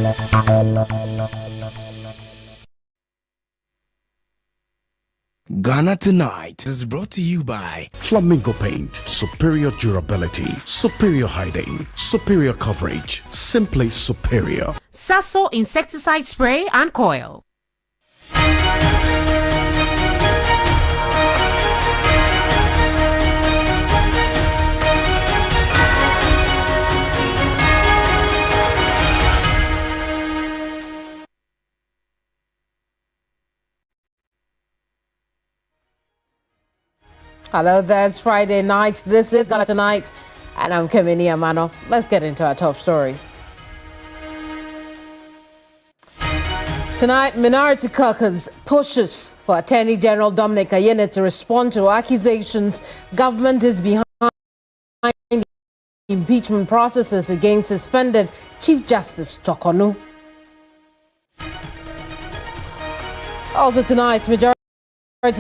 Ghana Tonight is brought to you by Flamingo Paint. Superior durability, superior hiding, superior coverage, simply superior. Sasso insecticide spray and coil. Hello there, it's Friday night. This is Ghana Tonight, and I'm Keminni Amanor. Let's get into our top stories. Tonight, Minority Caucus pushes for Attorney General Dominic Ayine to respond to accusations government is behind impeachment processes against suspended Chief Justice Tokonu. Also tonight, Majority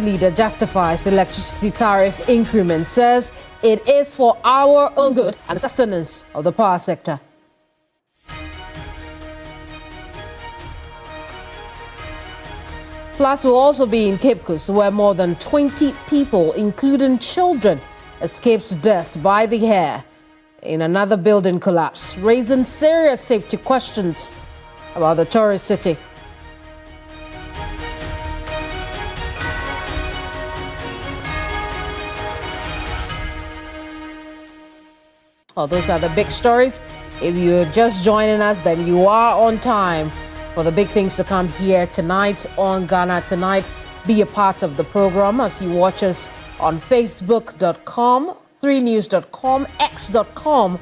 Leader justifies electricity tariff increment, says it is for our own good and sustenance of the power sector. Plus, we'll also be in Cape Coast, where more than 20 people, including children, escaped death by the hair in another building collapse, raising serious safety questions about the tourist city. Oh, those are the big stories. If you're just joining us, then you are on time for the big things to come here tonight on Ghana Tonight. Be a part of the program as you watch us on Facebook.com, 3news.com, X.com,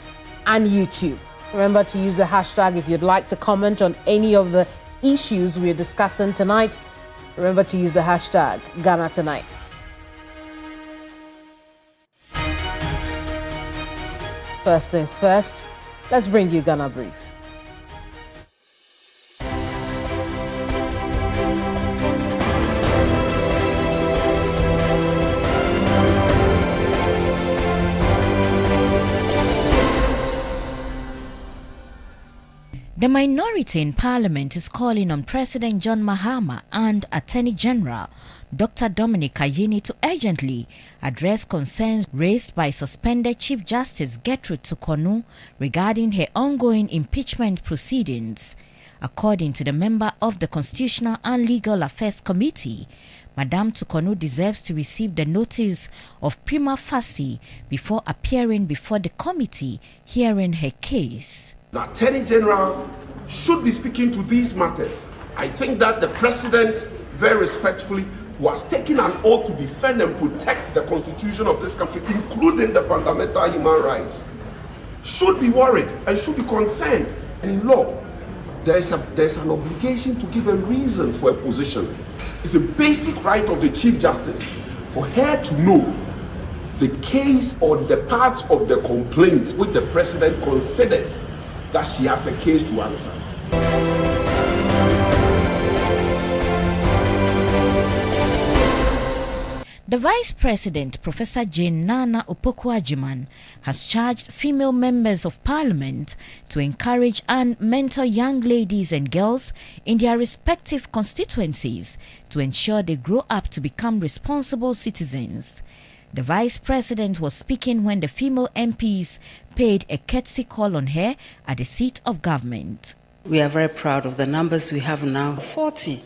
and YouTube. Remember to use the hashtag if you'd like to comment on any of the issues we're discussing tonight. Remember to use the hashtag Ghana Tonight. First things first, let's bring you Ghana Brief. The minority in Parliament is calling on President John Mahama and Attorney General Dr. Dominic Ayine to urgently address concerns raised by suspended Chief Justice Gertrude Tokonu regarding her ongoing impeachment proceedings. According to the member of the Constitutional and Legal Affairs Committee, Madame Tokonu deserves to receive the notice of prima facie before appearing before the committee hearing her case. The Attorney General should be speaking to these matters. I think that the President, very respectfully, who has taken an oath to defend and protect the Constitution of this country, including the fundamental human rights, should be worried and should be concerned. And in law, there's an obligation to give a reason for a position. It's a basic right of the Chief Justice for her to know the case or the parts of the complaint which the President considers that she has a case to answer. The Vice President, Professor Jane Nana Opoku-Agyeman, has charged female members of Parliament to encourage and mentor young ladies and girls in their respective constituencies to ensure they grow up to become responsible citizens. The Vice President was speaking when the female MPs paid a courtesy call on her at the seat of government. We are very proud of the numbers we have now. 40.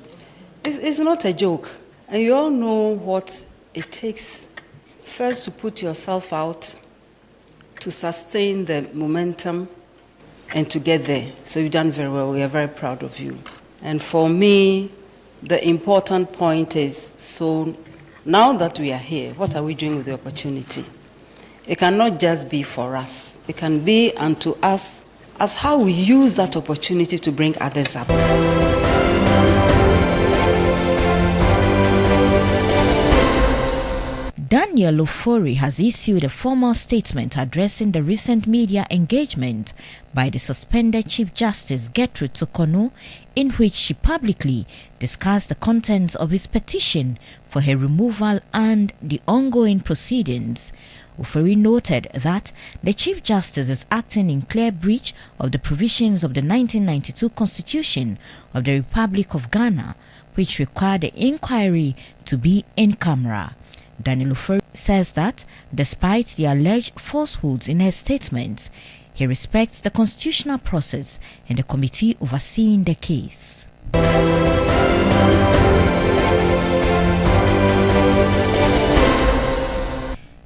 It's not a joke. And you all know what it takes first to put yourself out, to sustain the momentum, and to get there. So you've done very well. We are very proud of you. And for me, the important point is, so now that we are here, what are we doing with the opportunity? It cannot just be for us. It can be unto us as how we use that opportunity to bring others up. Daniel Ofori has issued a formal statement addressing the recent media engagement by the suspended Chief Justice Gertrude Tokonu, in which she publicly discussed the contents of his petition for her removal and the ongoing proceedings. Ofori noted that the Chief Justice is acting in clear breach of the provisions of the 1992 Constitution of the Republic of Ghana, which required the inquiry to be in camera. Daniel Ofori says that, despite the alleged falsehoods in her statements, he respects the constitutional process and the committee overseeing the case.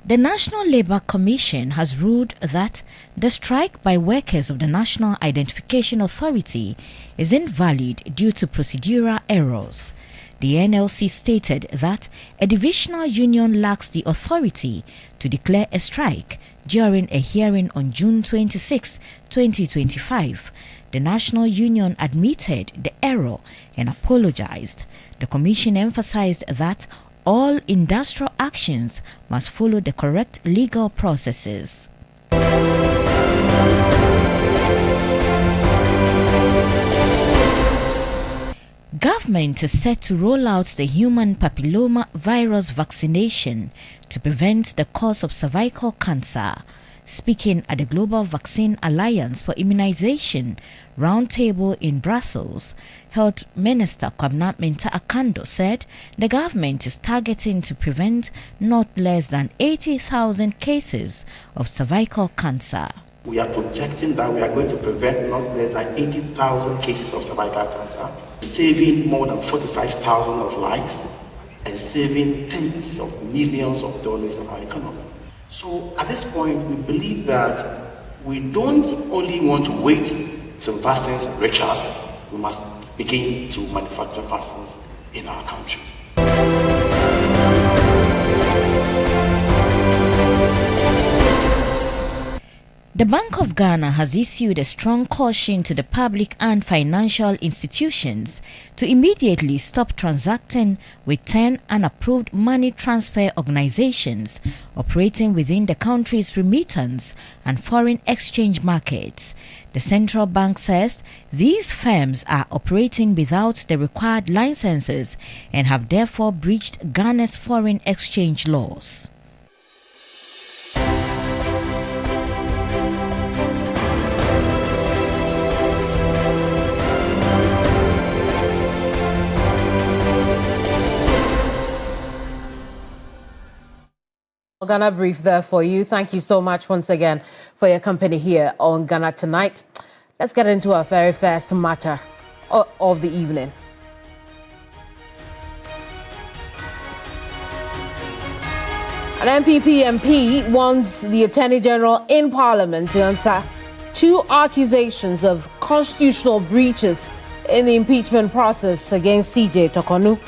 The National Labour Commission has ruled that the strike by workers of the National Identification Authority is invalid due to procedural errors. The NLC stated that a divisional union lacks the authority to declare a strike during a hearing on June 26, 2025. The National Union admitted the error and apologized. The Commission emphasized that all industrial actions must follow the correct legal processes. Government is set to roll out the human papilloma virus vaccination to prevent the cause of cervical cancer. Speaking at the Global Vaccine Alliance for Immunization Roundtable in Brussels, Health Minister Kwabena Mintah Akando said the government is targeting to prevent not less than 80,000 cases of cervical cancer. We are projecting that we are going to prevent not less than 80,000 cases of cervical cancer, saving more than 45,000 of lives and saving tens of millions of dollars in our economy. So at this point, we believe that we don't only want to wait till vaccines reach us, we must begin to manufacture vaccines in our country. The Bank of Ghana has issued a strong caution to the public and financial institutions to immediately stop transacting with 10 unapproved money transfer organizations operating within the country's remittance and foreign exchange markets. The central bank says these firms are operating without the required licenses and have therefore breached Ghana's foreign exchange laws. Ghana Brief there for you. Thank you so much once again for your company here on Ghana Tonight. Let's get into our very first matter of the evening. An MPP MP wants the Attorney General in Parliament to answer two accusations of constitutional breaches in the impeachment process against CJ Tokonu.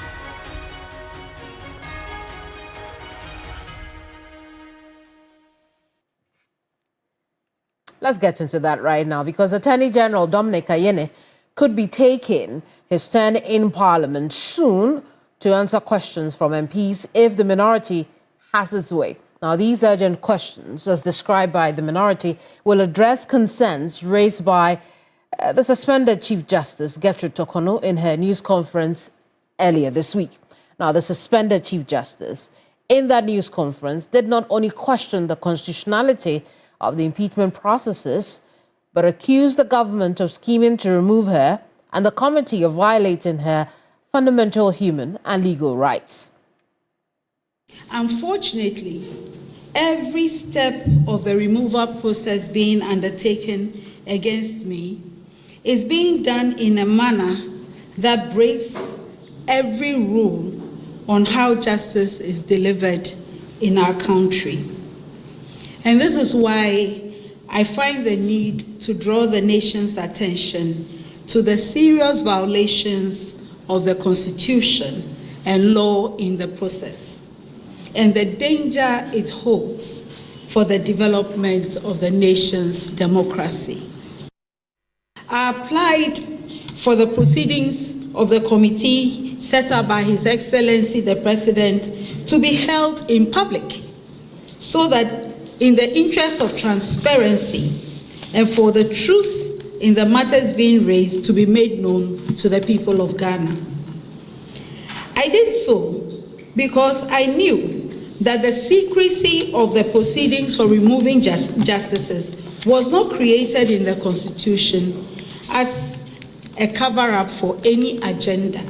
Let's get into that right now, because Attorney General Dominic Ayine could be taking his turn in Parliament soon to answer questions from MPs if the minority has its way. Now, these urgent questions, as described by the minority, will address concerns raised by the suspended Chief Justice Gertrude Tokonu in her news conference earlier this week. Now, the suspended Chief Justice in that news conference did not only question the constitutionality of the impeachment processes, but accused the government of scheming to remove her and the committee of violating her fundamental human and legal rights. Unfortunately, every step of the removal process being undertaken against me is being done in a manner that breaks every rule on how justice is delivered in our country. And this is why I find the need to draw the nation's attention to the serious violations of the Constitution and law in the process, and the danger it holds for the development of the nation's democracy. I applied for the proceedings of the committee set up by His Excellency the President to be held in public, so that in the interest of transparency and for the truth in the matters being raised to be made known to the people of Ghana. I did so because I knew that the secrecy of the proceedings for removing justices was not created in the Constitution as a cover-up for any agenda.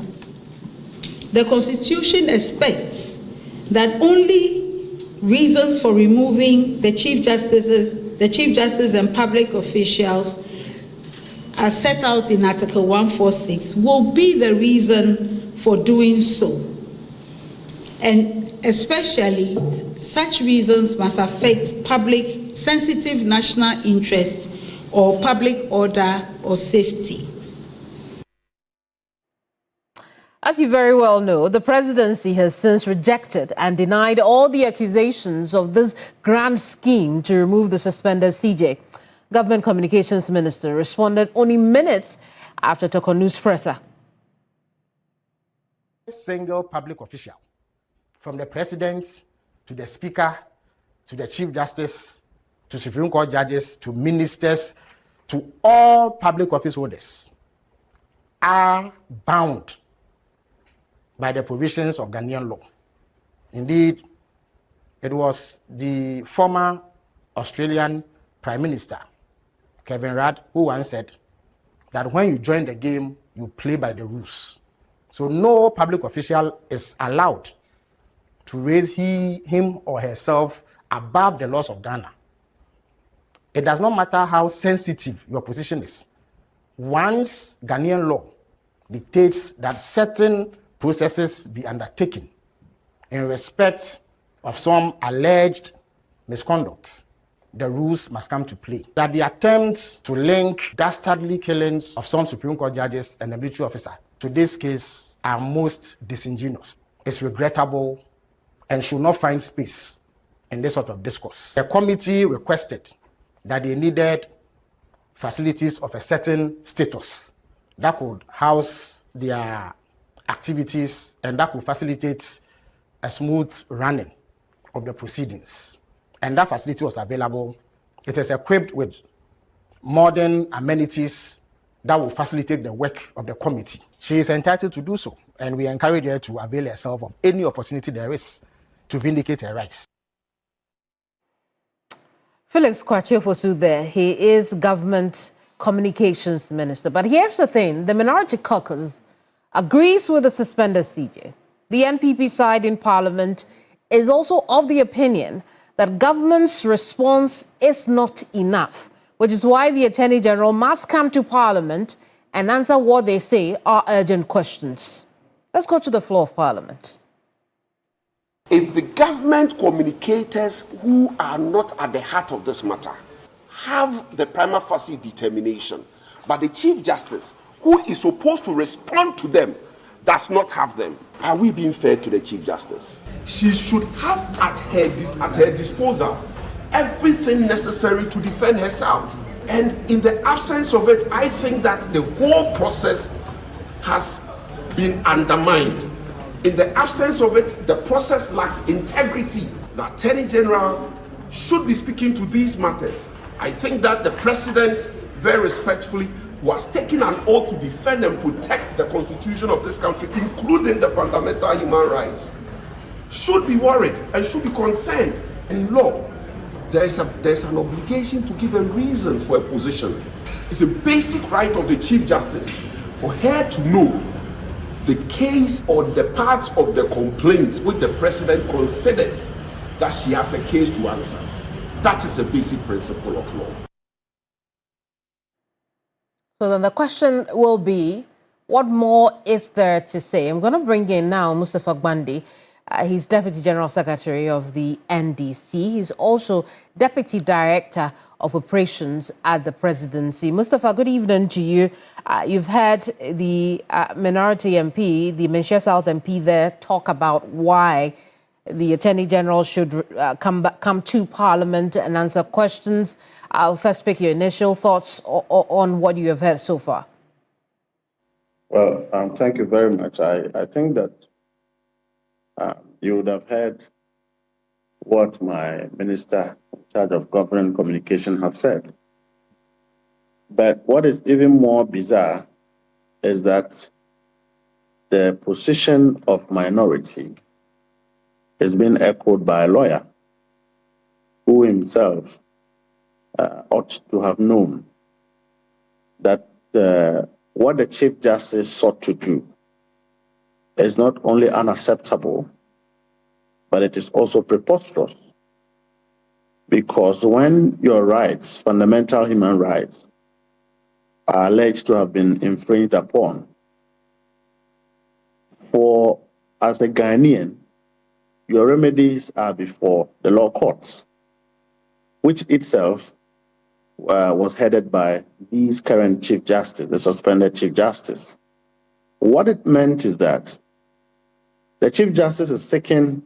The Constitution expects that only reasons for removing the Chief Justice and public officials as set out in Article 146 will be the reason for doing so. And especially, such reasons must affect public sensitive national interest or public order or safety. As you very well know, the presidency has since rejected and denied all the accusations of this grand scheme to remove the suspended CJ. Government Communications Minister responded only minutes after Tokonu's presser. Single public official, from the president to the speaker to the chief justice to Supreme Court judges to ministers to all public office holders, are bound by the provisions of Ghanaian law. Indeed, it was the former Australian Prime Minister, Kevin Rudd, who once said that when you join the game, you play by the rules. So no public official is allowed to raise him or herself above the laws of Ghana. It does not matter how sensitive your position is. Once Ghanaian law dictates that certain processes be undertaken in respect of some alleged misconduct, the rules must come to play. That the attempts to link dastardly killings of some Supreme Court judges and a military officer to this case are most disingenuous. It's regrettable and should not find space in this sort of discourse. The committee requested that they needed facilities of a certain status that could house their activities and that could facilitate a smooth running of the proceedings. And that facility was available. It is equipped with modern amenities that will facilitate the work of the committee. She is entitled to do so, and we encourage her to avail herself of any opportunity there is to vindicate her rights. Felix Kwachiofosu there, he is Government Communications Minister. But here's the thing, the Minority Caucus agrees with the suspended CJ. The NPP side in Parliament is also of the opinion that government's response is not enough, which is why the Attorney General must come to Parliament and answer what they say are urgent questions. Let's go to the floor of Parliament. If the government communicators who are not at the heart of this matter have the prima facie determination, but the Chief Justice, who is supposed to respond to them, does not have them, are we being fair to the Chief Justice? She should have at her disposal everything necessary to defend herself. And in the absence of it, I think that the whole process has been undermined. In the absence of it, the process lacks integrity. The Attorney General should be speaking to these matters. I think that the President, very respectfully, who has taken an oath to defend and protect the Constitution of this country, including the fundamental human rights, should be worried and should be concerned. In law, there's an obligation to give a reason for a position. It's a basic right of the Chief Justice for her to know the case or the parts of the complaint which the President considers that she has a case to answer. That is a basic principle of law. So then the question will be, what more is there to say? I'm going to bring in now Mustafa Gbandi. He's Deputy General Secretary of the NDC. He's also Deputy Director of Operations at the Presidency. Mustafa, good evening to you. You've heard the minority MP, the Menchia South MP there, talk about why the Attorney General should come to Parliament and answer questions. I'll first pick your initial thoughts on what you have heard so far. Well, thank you very much. I think that you would have heard what my minister in charge of government communication have said. But what is even more bizarre is that the position of minority is being echoed by a lawyer who himself ought to have known that what the Chief Justice sought to do is not only unacceptable, but it is also preposterous. Because when your rights, fundamental human rights, are alleged to have been infringed upon, as a Ghanaian, your remedies are before the law courts, which itself was headed by these current Chief Justice, the suspended Chief Justice. What it meant is that the Chief Justice is seeking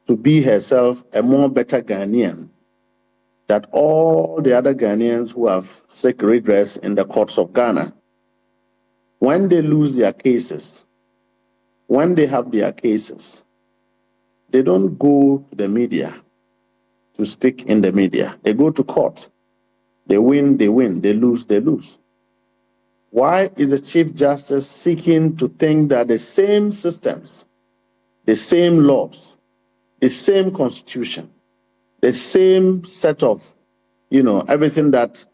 to be herself a more better Ghanaian than all the other Ghanaians who have sought redress in the courts of Ghana. When they lose their cases, when they have their cases, they don't go to the media to speak in the media. They go to court. They win, they win. They lose, they lose. Why is the Chief Justice seeking to think that the same systems, the same laws, the same constitution, the same set of, everything that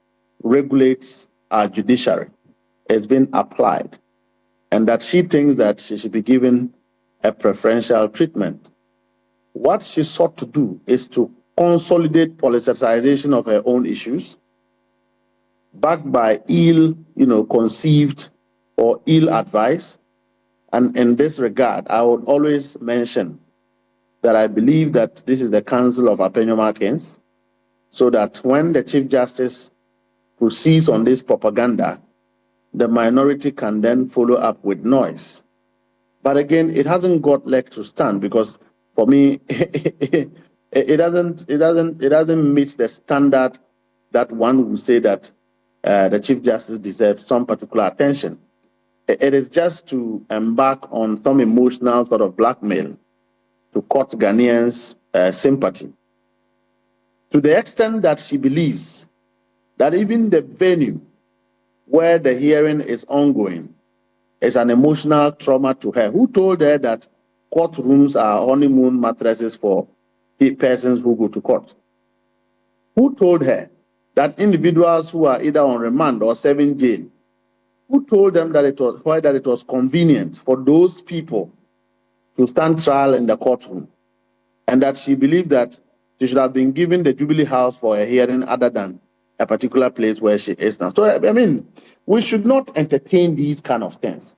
regulates our judiciary has been applied, and that she thinks that she should be given a preferential treatment? What she sought to do is to consolidate politicization of her own issues, backed by ill-conceived or ill advice. And in this regard, I would always mention that I believe that this is the Council of Apenyomakins, so that when the Chief Justice proceeds on this propaganda, the minority can then follow up with noise. But again, it hasn't got leg to stand, because for me, it doesn't meet the standard that one would say that the Chief Justice deserves some particular attention. It is just to embark on some emotional sort of blackmail to court Ghanaians' sympathy, to the extent that she believes that even the venue where the hearing is ongoing is an emotional trauma to her. Who told her that courtrooms are honeymoon mattresses for persons who go to court? Who told her that individuals who are either on remand or serving jail, who told them that it was convenient for those people to stand trial in the courtroom, and that she believed that she should have been given the Jubilee House for a hearing other than a particular place where she is now? So, I mean, we should not entertain these kind of things.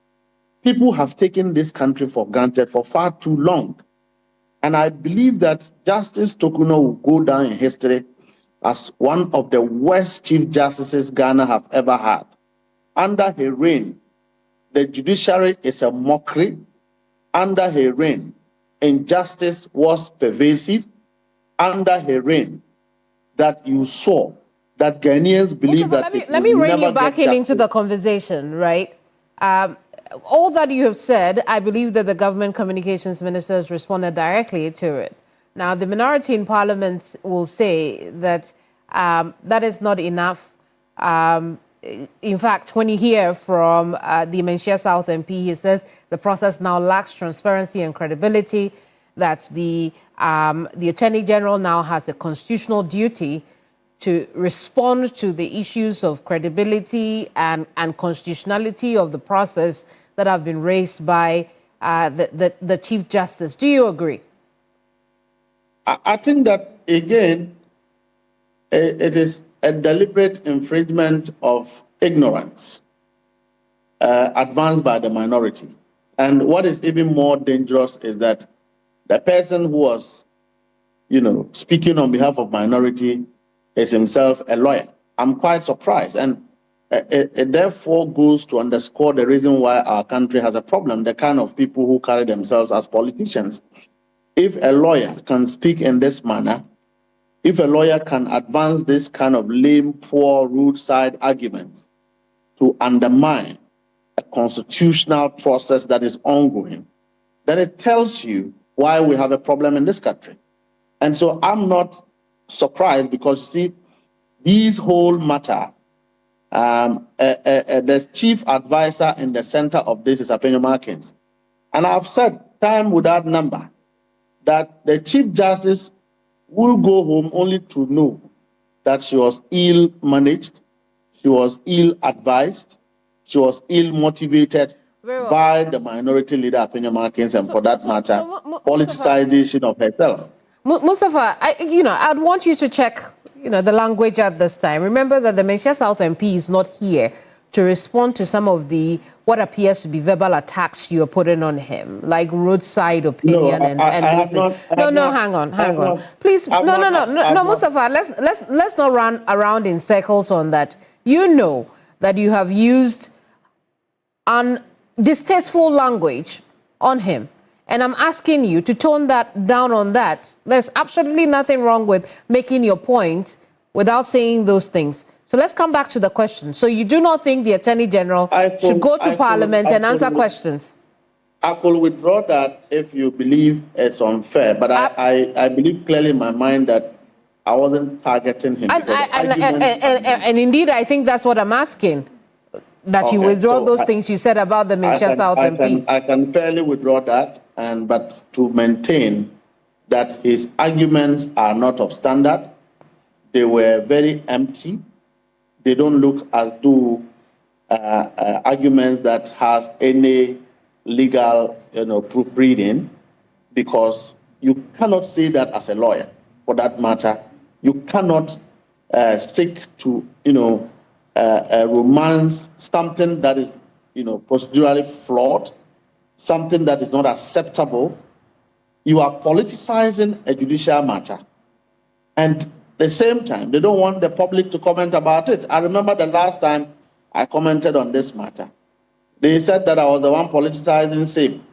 People have taken this country for granted for far too long. And I believe that Justice Tokuno will go down in history as one of the worst Chief Justices Ghana have ever had. Under her reign, the judiciary is a mockery. Under her reign, injustice was pervasive. Under her reign, that you saw that Ghanaians believe that let me bring you back into the conversation, right? All that you have said, I believe that the government communications minister has responded directly to it. Now, the minority in parliament will say that that is not enough. In fact, when you hear from the Menchia South MP, he says the process now lacks transparency and credibility, that the Attorney General now has a constitutional duty to respond to the issues of credibility and constitutionality of the process that have been raised by the Chief Justice. Do you agree? I think that, again, it is a deliberate infringement of ignorance advanced by the minority. And what is even more dangerous is that the person who was, speaking on behalf of minority is himself a lawyer. I'm quite surprised. And it therefore goes to underscore the reason why our country has a problem, the kind of people who carry themselves as politicians. If a lawyer can speak in this manner, if a lawyer can advance this kind of lame, poor, roadside arguments to undermine a constitutional process that is ongoing, then it tells you why we have a problem in this country. And so I'm not surprised, because, you see, this whole matter, the chief advisor in the center of this is Apenyomakins. And I've said time without number that the Chief Justice will go home only to know that she was ill managed, she was ill advised, she was ill motivated by the minority leader, Keminni Amanor, and for that matter, politicization of herself. Mustafa, I'd want you to check, the language at this time. Remember that the Menchia South MP is not here to respond to some of the what appears to be verbal attacks you're putting on him, like roadside opinion and those things. Hang on. Please, no, Mustafa, let's not run around in circles on that. You know that you have used distasteful language on him. And I'm asking you to tone that down on that. There's absolutely nothing wrong with making your point without saying those things. So let's come back to the question. So you do not think the Attorney General should go to Parliament and answer questions? I could withdraw that if you believe it's unfair, but I believe clearly in my mind that I wasn't targeting him. And indeed, I think that's what I'm asking, that you withdraw those things you said about the Menchia South MP. I can fairly withdraw that, but to maintain that his arguments are not of standard, they were very empty. They don't look as though arguments that has any legal, proofreading, because you cannot say that as a lawyer. For that matter, you cannot stick to, romance something that is, procedurally flawed, something that is not acceptable. You are politicizing a judicial matter, and at the same time, they don't want the public to comment about it. I remember the last time I commented on this matter. They said that I was the one politicizing same.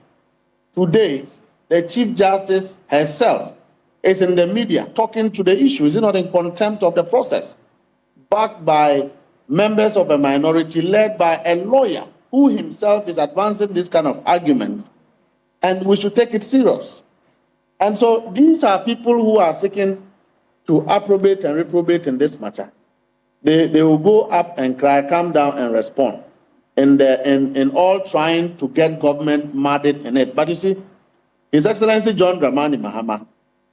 Today, the Chief Justice herself is in the media talking to the issue. Is not in contempt of the process, backed by members of a minority led by a lawyer who himself is advancing this kind of arguments, and we should take it serious. And so these are people who are seeking to approbate and reprobate in this matter. They will go up and cry, come down and respond, in all trying to get government muddled in it. But you see, His Excellency John Dramani Mahama,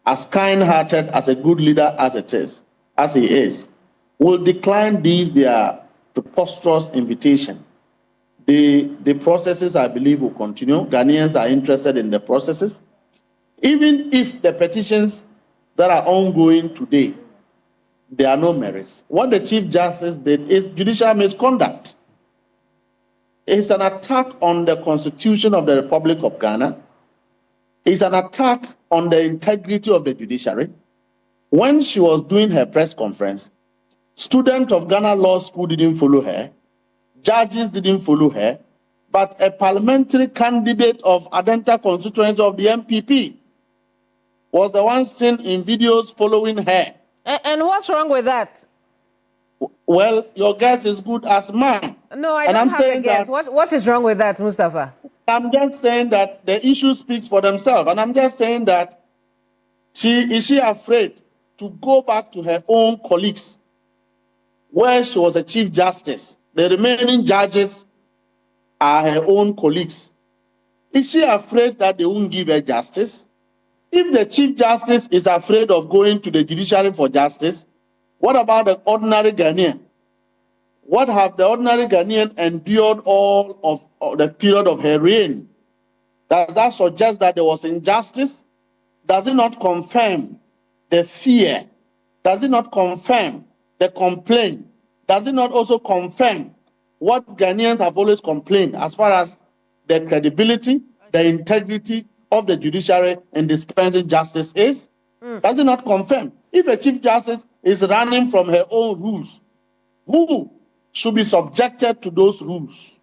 as kind-hearted, as a good leader as he is, will decline their preposterous invitation. The processes, I believe, will continue. Ghanaians are interested in the processes. Even if the petitions that are ongoing today, there are no merits. What the Chief Justice did is judicial misconduct. It's an attack on the Constitution of the Republic of Ghana. It's an attack on the integrity of the judiciary. When she was doing her press conference, students of Ghana Law School didn't follow her, judges didn't follow her, but a parliamentary candidate of Adenta constituency of the MPP was the one seen in videos following her. And what's wrong with that? Well, your guess is good as mine. No, I don't have a guess. What is wrong with that, Mustafa? I'm just saying that the issue speaks for themselves. And I'm just saying that is she afraid to go back to her own colleagues where she was a Chief Justice? The remaining judges are her own colleagues. Is she afraid that they won't give her justice? If the Chief Justice is afraid of going to the judiciary for justice, what about the ordinary Ghanaian? What have the ordinary Ghanaian endured all of the period of her reign? Does that suggest that there was injustice? Does it not confirm the fear? Does it not confirm the complaint? Does it not also confirm what Ghanaians have always complained as far as the credibility, the integrity of the judiciary in dispensing justice is? Does it not confirm? If a Chief Justice is running from her own rules, who should be subjected to those rules?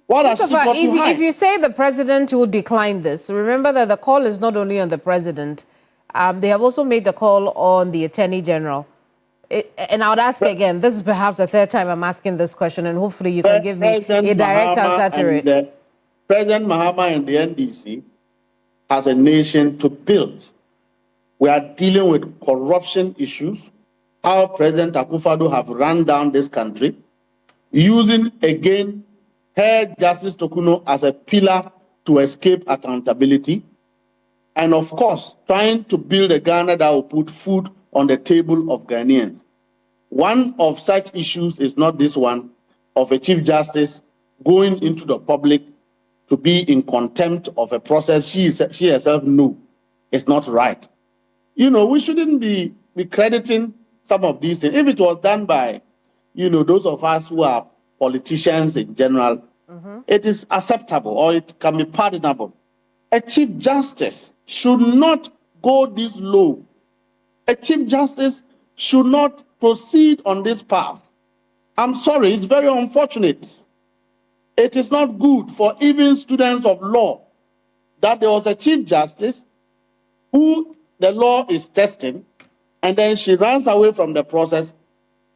What has she got to hide? If you say the president will decline this, remember that the call is not only on the president. They have also made the call on the Attorney General. And I would ask again, this is perhaps the third time I'm asking this question, and hopefully you can give me a direct answer to it. President Mahama and the NDC has a nation to build. We are dealing with corruption issues, how President Akufo-Addo have run down this country, using again her Justice Tokuno as a pillar to escape accountability. and of course, trying to build a Ghana that will put food on the table of Ghanaians. One of such issues is not this one of a Chief Justice going into the public to be in contempt of a process she herself knew is not right. You know, we shouldn't be crediting some of these things. If it was done by, you know, those of us who are politicians in general, it is acceptable or it can be pardonable. A Chief Justice should not go this low. A Chief Justice should not proceed on this path. I'm sorry, it's very unfortunate. It is not good for even students of law that there was a Chief Justice who the law is testing, and then she runs away from the process,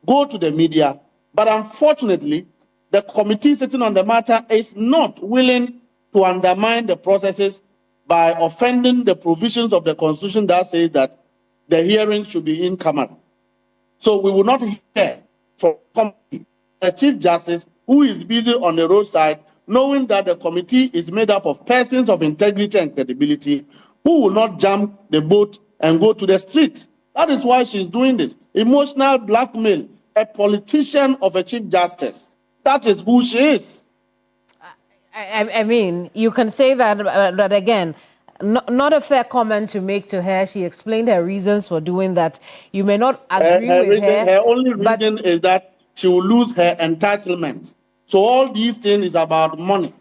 go to the media. But unfortunately, the committee sitting on the matter is not willing to undermine the processes by offending the provisions of the Constitution that says that the hearing should be in camera. So we will not hear from a Chief Justice who is busy on the roadside, knowing that the committee is made up of persons of integrity and credibility who will not jump the boat and go to the street. That is why she's doing this. Emotional blackmail, a politician of a Chief Justice. That is who she is. I mean, you can say that, but again, not a fair comment to make to her. She explained her reasons for doing that. You may not agree with her. Her only reason is that she will lose her entitlement. So all these things is about money.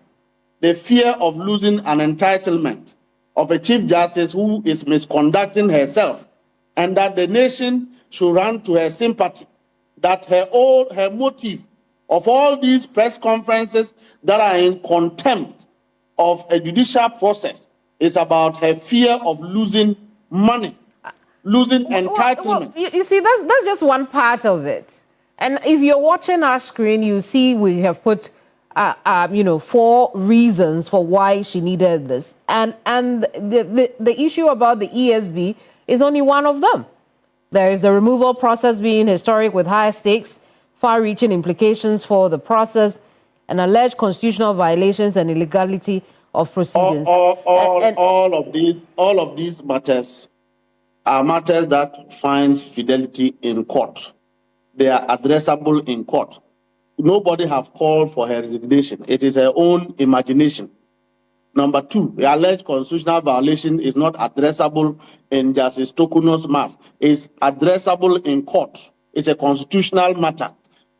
The fear of losing an entitlement of a Chief Justice who is misconducting herself, and that the nation should run to her sympathy, that her motive of all these press conferences that are in contempt of a judicial process is about her fear of losing money, losing entitlement. Well, you see, that's just one part of it. And if you're watching our screen, you see we have put, 4 reasons for why she needed this. And the issue about the ESB is only one of them. There is the removal process being historic with high stakes, far-reaching implications for the process, and alleged constitutional violations and illegality of proceedings. All of these matters are matters that finds fidelity in court. They are addressable in court. Nobody have called for her resignation. It is her own imagination. Number 2, the alleged constitutional violation is not addressable in Justice Tokuno's mouth. It's addressable in court. It's a constitutional matter,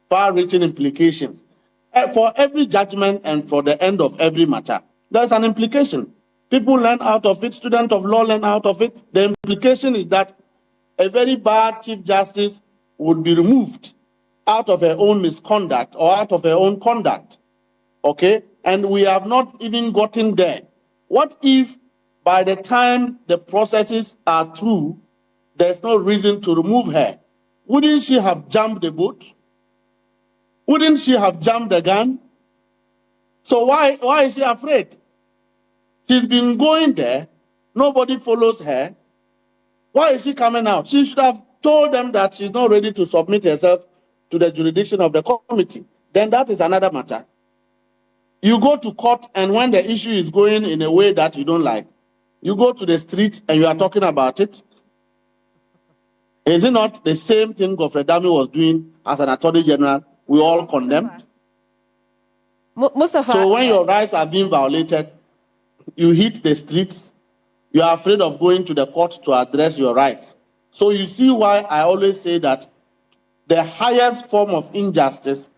far-reaching implications. For every judgment and for the end of every matter, there's an implication. People learn out of it, students of law learn out of it. The implication is that a very bad Chief Justice would be removed out of her own misconduct or out of her own conduct. Okay? And we have not even gotten there. What if by the time the processes are through, there's no reason to remove her? Wouldn't she have jumped the boat? Wouldn't she have jumped the gun? So why is she afraid? She's been going there. Nobody follows her. Why is she coming out? She should have told them that she's not ready to submit herself to the jurisdiction of the committee. Then that is another matter. You go to court, and when the issue is going in a way that you don't like, you go to the street and you are talking about it. Is it not the same thing Godfrey Dami was doing as an attorney general? We all condemned. Mustafa, so when your rights are being violated, you hit the streets. You are afraid of going to the court to address your rights. So you see why I always say that the highest form of injustice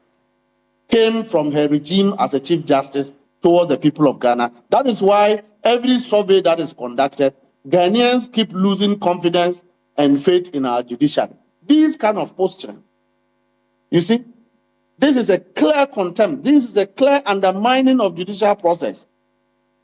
came from her regime as a Chief Justice toward the people of Ghana. That is why every survey that is conducted, Ghanaians keep losing confidence and faith in our judiciary. These kind of posturing. You see, this is a clear contempt. This is a clear undermining of judicial process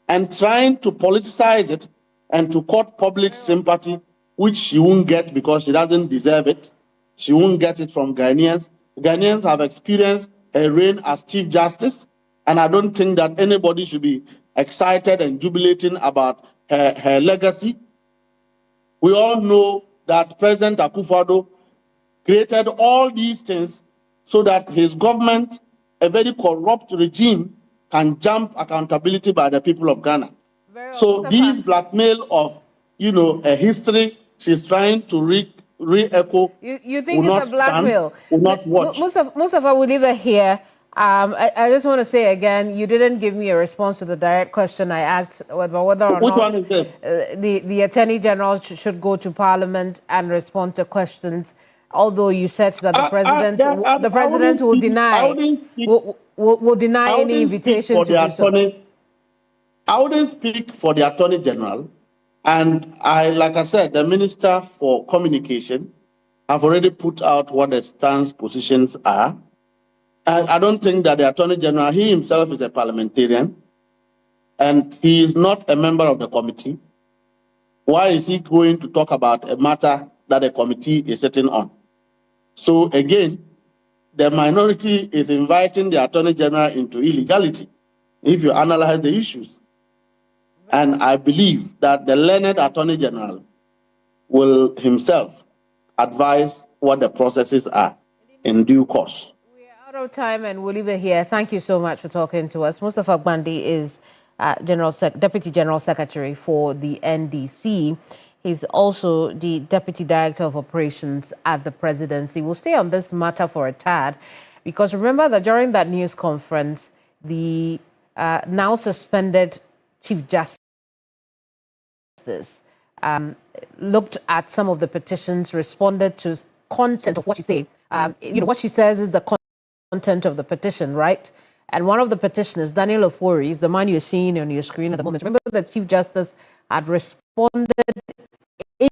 and trying to politicize it and to court public sympathy, which she won't get because she doesn't deserve it. She won't get it from Ghanaians. Ghanaians have experienced a reign as Chief Justice, and I don't think that anybody should be excited and jubilating about her legacy. We all know that President Akufo-Addo created all these things so that his government, a very corrupt regime, can jump accountability by the people of Ghana. So these blackmail of a history she's trying to re-echo. You think it's a blackmail? Will not watch. Mustafa, we'll leave it here. I just want to say again, you didn't give me a response to the direct question I asked whether or not the Attorney General should go to Parliament and respond to questions. Although you said that the president will deny any invitation to do so. I wouldn't speak for the Attorney General, and like I said, the Minister for Communication have already put out what the stance positions are. I don't think that the Attorney General, he himself is a parliamentarian, and he is not a member of the committee. Why is he going to talk about a matter that the committee is sitting on? So again, the minority is inviting the Attorney General into illegality, if you analyze the issues. And I believe that the learned Attorney General will himself advise what the processes are in due course. Out of time, and we'll leave it here. Thank you so much for talking to us. Mustafa Gbandi is Deputy General Secretary for the NDC. He's also the Deputy Director of Operations at the Presidency. We'll stay on this matter for a tad, because remember that during that news conference, the now suspended Chief Justice looked at some of the petitions, responded to content of what she said. What she says is the content of the petition, right? And one of the petitioners, Daniel Ofori, is the man you're seeing on your screen at the moment. Remember that Chief Justice had responded in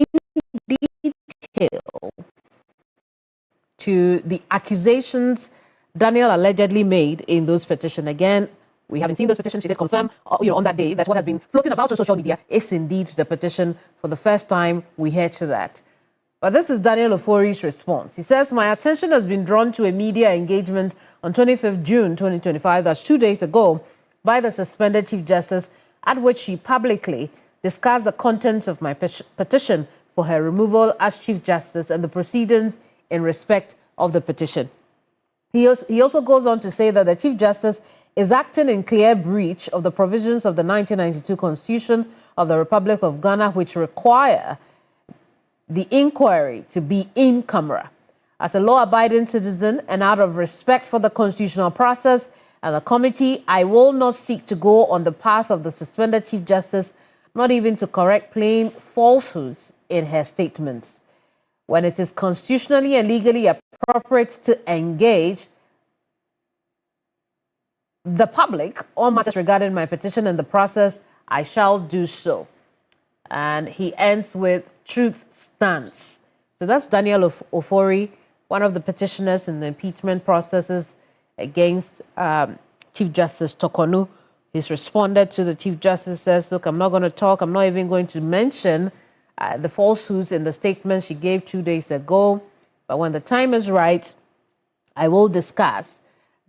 detail to the accusations Daniel allegedly made in those petitions. Again, we haven't seen those petitions. She did confirm, on that day, that what has been floating about on social media is indeed the petition. For the first time, we heard to that. But this is Daniel Ofori's response. He says, my attention has been drawn to a media engagement on 25th June 2025, that's 2 days ago, by the suspended Chief Justice, at which she publicly discussed the contents of my petition for her removal as Chief Justice and the proceedings in respect of the petition. He also goes on to say that the Chief Justice is acting in clear breach of the provisions of the 1992 Constitution of the Republic of Ghana, which require the inquiry to be in camera. As a law-abiding citizen and out of respect for the constitutional process and the committee, I will not seek to go on the path of the suspended Chief Justice, not even to correct plain falsehoods in her statements. When it is constitutionally and legally appropriate to engage the public on matters regarding my petition and the process, I shall do so. And he ends with truth stands. So that's Daniel Ofori, one of the petitioners in the impeachment processes against Chief Justice Tokonu. He's responded to the Chief Justice, says, look, I'm not going to talk. I'm not even going to mention the falsehoods in the statement she gave 2 days ago. But when the time is right, I will discuss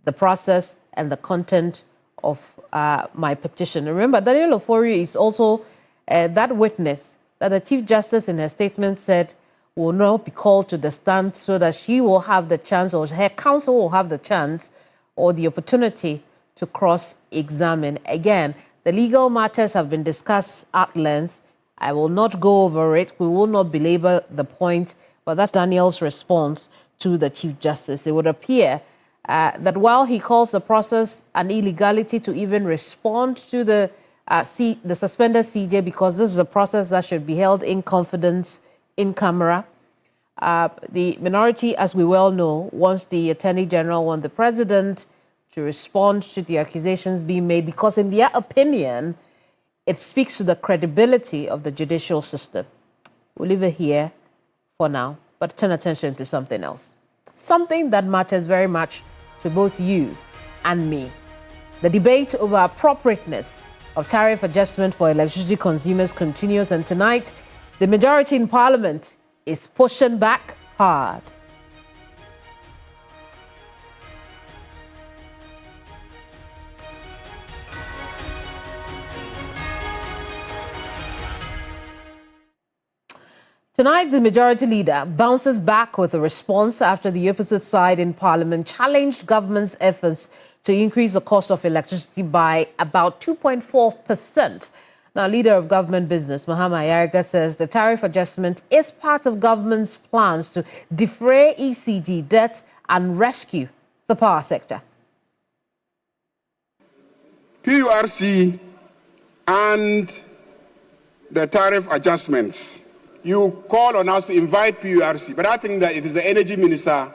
the process and the content of my petition. Remember, Daniel Ofori is also that witness that the Chief Justice in her statement said will not be called to the stand, so that she will have the chance, or her counsel will have the chance or the opportunity to cross-examine. Again, the legal matters have been discussed at length. I will not go over it. We will not belabor the point, but that's Daniel's response to the Chief Justice. It would appear that while he calls the process an illegality to even respond to the suspended CJ, because this is a process that should be held in confidence, in camera, the minority, as we well know, wants the Attorney General, want the President to respond to the accusations being made, because in their opinion, it speaks to the credibility of the judicial system. We'll leave it here for now, but turn attention to something else. Something that matters very much to both you and me. The debate over appropriateness of tariff adjustment for electricity consumers continues, and tonight, the majority in Parliament is pushing back hard. Tonight, the majority leader bounces back with a response after the opposite side in Parliament challenged government's efforts to increase the cost of electricity by about 2.4%. Now, leader of government business, Mahama Ayariga, says the tariff adjustment is part of government's plans to defray ECG debt and rescue the power sector. PURC and the tariff adjustments. You call on us to invite PURC, but I think that it is the energy minister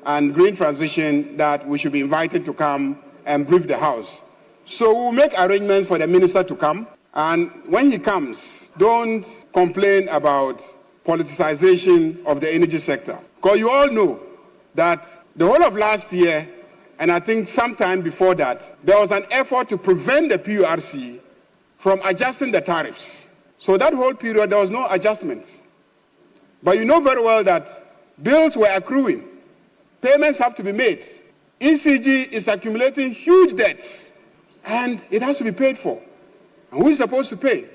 and green transition that we should be invited to come and brief the House. So we'll make arrangements for the minister to come. And when he comes, don't complain about politicization of the energy sector. Because you all know that the whole of last year, and I think sometime before that, there was an effort to prevent the PURC from adjusting the tariffs. So that whole period, there was no adjustment. But you know very well that bills were accruing. Payments have to be made. ECG is accumulating huge debts, and it has to be paid for. And who is supposed to pay?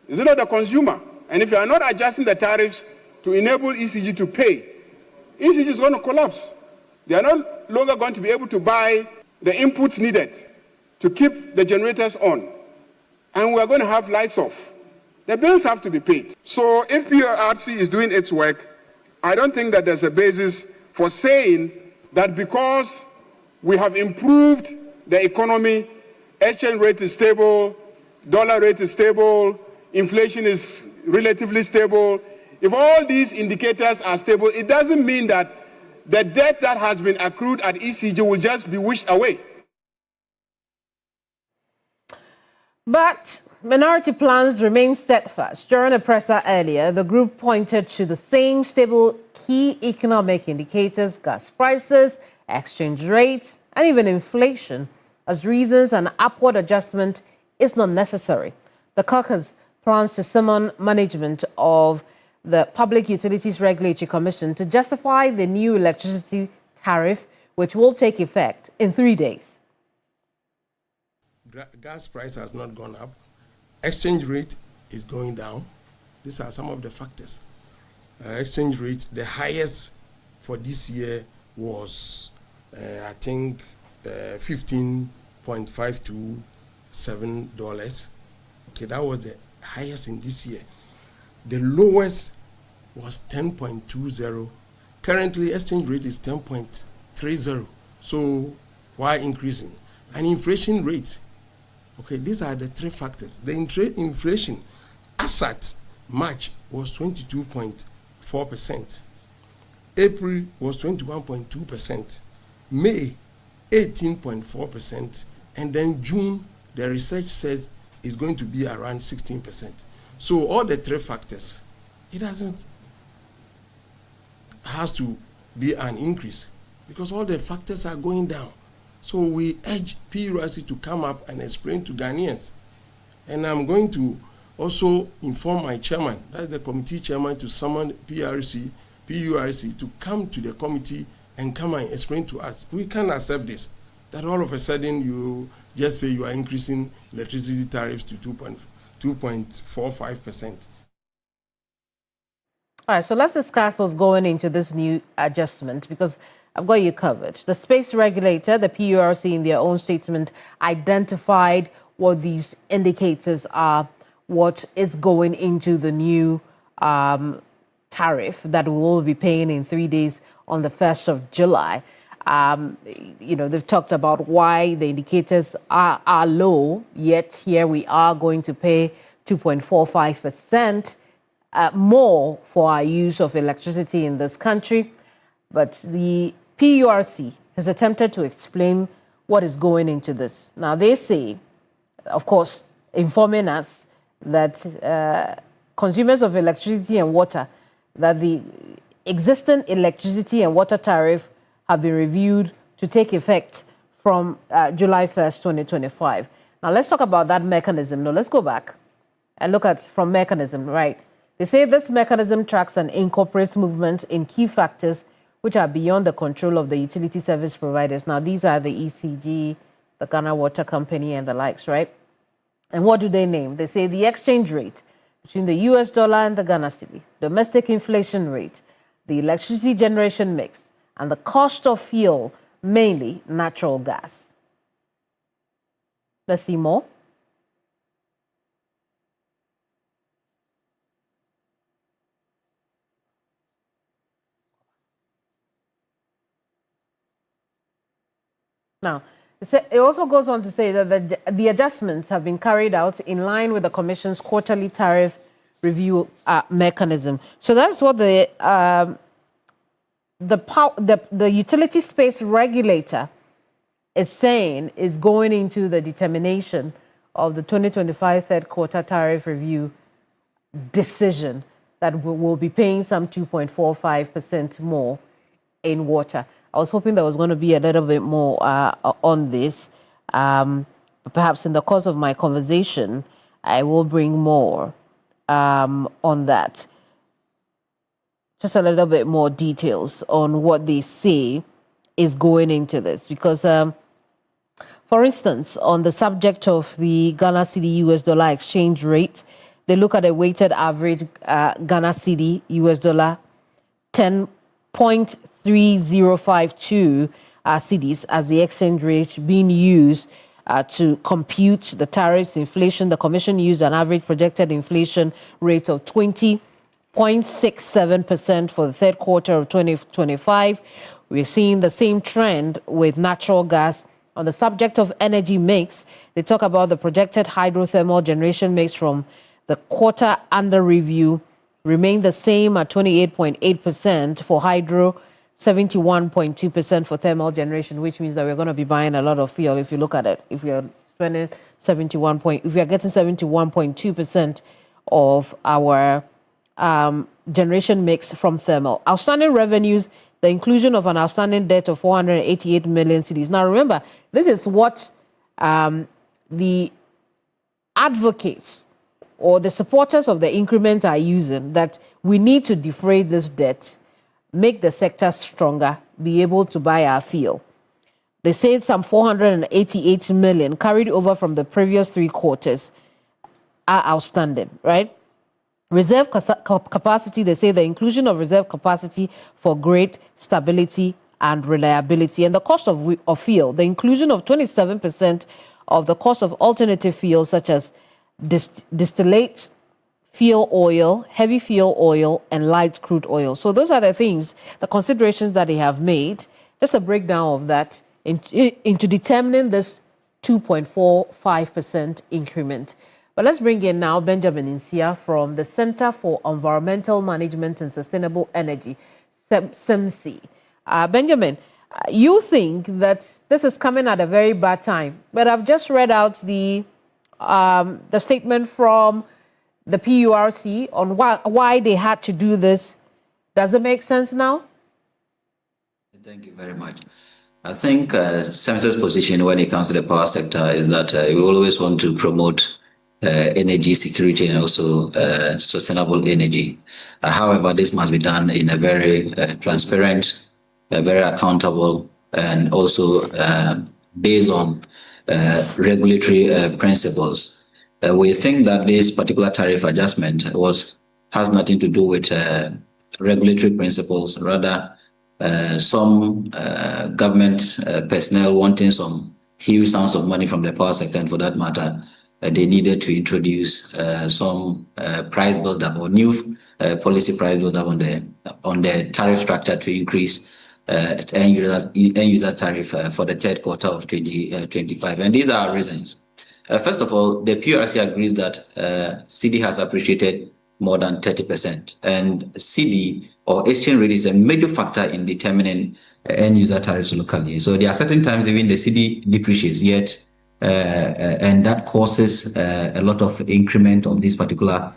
Is it not the consumer? And if you are not adjusting the tariffs to enable ECG to pay, ECG is going to collapse. They are no longer going to be able to buy the inputs needed to keep the generators on. And we are going to have lights off. The bills have to be paid. So if PURC is doing its work, I don't think that there's a basis for saying that because we have improved the economy, exchange rate is stable, dollar rate is stable, inflation is relatively stable. If all these indicators are stable, it doesn't mean that the debt that has been accrued at ECG will just be wished away. But minority plans remain steadfast. During a presser earlier, the group pointed to the same stable key economic indicators, gas prices, exchange rates, and even inflation, as reasons an upward adjustment is not necessary. The caucus plans to summon management of the Public Utilities Regulatory Commission to justify the new electricity tariff, which will take effect in 3 days. Gas price has not gone up. Exchange rate is going down. These are some of the factors. Exchange rate, the highest for this year was, I think, $15.527. Okay, that was the highest in this year. The lowest was 10.20. Currently, exchange rate is 10.30. So, why increasing? And inflation rate. Okay, these are the three factors. The inflation as at March was 22.4%. April was 21.2%. May 18.4%. And then June, the research says is going to be around 16%. So all the three factors, it has to be an increase because all the factors are going down. So we urge PURC to come up and explain to Ghanaians. And I'm going to also inform my chairman, that's the committee chairman, to summon PURC to come to the committee and come and explain to us. We can't accept this, that all of a sudden you just say you are increasing electricity tariffs to 2.45%. All right, so let's discuss what's going into this new adjustment because I've got you covered. The space regulator, the PURC, in their own statement, identified what these indicators are, what is going into the new tariff that we will be paying in 3 days on the 1st of July. They've talked about why the indicators are low, yet here we are going to pay 2.45% more for our use of electricity in this country. But the PURC has attempted to explain what is going into this. Now, they say, of course, informing us that consumers of electricity and water, that the existing electricity and water tariff have been reviewed to take effect from July 1st, 2025. Now, let's talk about that mechanism. Now, let's go back and look at from mechanism, right? They say this mechanism tracks and incorporates movement in key factors which are beyond the control of the utility service providers. Now, these are the ECG, the Ghana Water Company, and the likes, right? And what do they name? They say the exchange rate between the US dollar and the Ghana cedi, domestic inflation rate, the electricity generation mix, and the cost of fuel, mainly natural gas. Let's see more. Now, it also goes on to say that the adjustments have been carried out in line with the Commission's quarterly tariff review mechanism. So that's what the utility space regulator is saying is going into the determination of the 2025 third quarter tariff review decision, that we'll be paying some 2.45% more in water. I was hoping there was going to be a little bit more on this. Perhaps in the course of my conversation, I will bring more on that. Just a little bit more details on what they say is going into this. Because, for instance, on the subject of the Ghana cedi US dollar exchange rate, they look at a weighted average Ghana cedi US dollar 10.3052 cedis as the exchange rate being used to compute the tariffs, inflation. The Commission used an average projected inflation rate of 20.67% for the third quarter of 2025. We're seeing the same trend with natural gas. On the subject of energy mix, they talk about the projected hydrothermal generation mix from the quarter under review remain the same at 28.8% for hydro, 71.2% for thermal generation, which means that we're going to be buying a lot of fuel if you look at it. If you're spending if we are getting 71.2% of our generation mix from thermal. Outstanding revenues, the inclusion of an outstanding debt of 488 million cedis. Now remember, this is what the advocates or the supporters of the increment are using, that we need to defray this debt, make the sector stronger, be able to buy our fuel. They said some 488 million carried over from the previous 3 quarters are outstanding, right? Reserve capacity, they say the inclusion of reserve capacity for great stability and reliability. And the cost of fuel, the inclusion of 27% of the cost of alternative fuels such as distillate fuel oil, heavy fuel oil, and light crude oil. So those are the things, the considerations that they have made. Just a breakdown of that into determining this 2.45% increment. But let's bring in now Benjamin Insia from the Center for Environmental Management and Sustainable Energy, CEMSI. Benjamin, you think that this is coming at a very bad time, but I've just read out the statement from the PURC on why they had to do this. Does it make sense now? Thank you very much. I think CEMSI's position when it comes to the power sector is that we always want to promote energy security and also sustainable energy. However, this must be done in a very transparent, very accountable, and also based on regulatory principles. We think that this particular tariff adjustment has nothing to do with regulatory principles, rather some government personnel wanting some huge sums of money from the power sector, and for that matter, they needed to introduce some price build-up or new policy price build-up on the tariff structure to increase end user tariff for the third quarter of 2025. And these are our reasons. First of all, the PRC agrees that cedi has appreciated more than 30%, and cedi or exchange rate is a major factor in determining end user tariffs locally. So there are certain times even the cedi depreciates yet, and that causes a lot of increment of this particular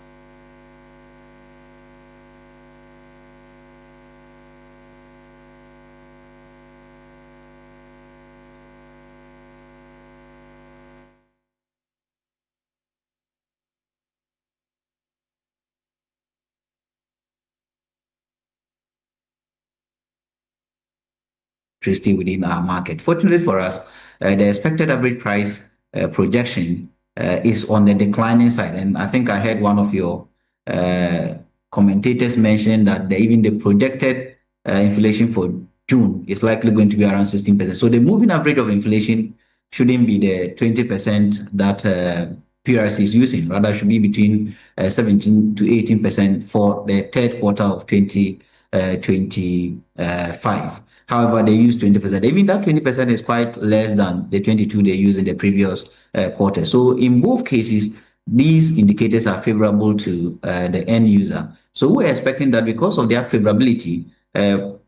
within our market. Fortunately for us, the expected average price projection is on the declining side. And I think I heard one of your commentators mention that even the projected inflation for June is likely going to be around 16%. So the moving average of inflation shouldn't be the 20% that PRC is using, rather should be between 17 to 18% for the third quarter of 2025. However, they use 20%. Even that 20% is quite less than the 22 they used in the previous quarter. So in both cases, these indicators are favorable to the end user. So we're expecting that because of their favorability,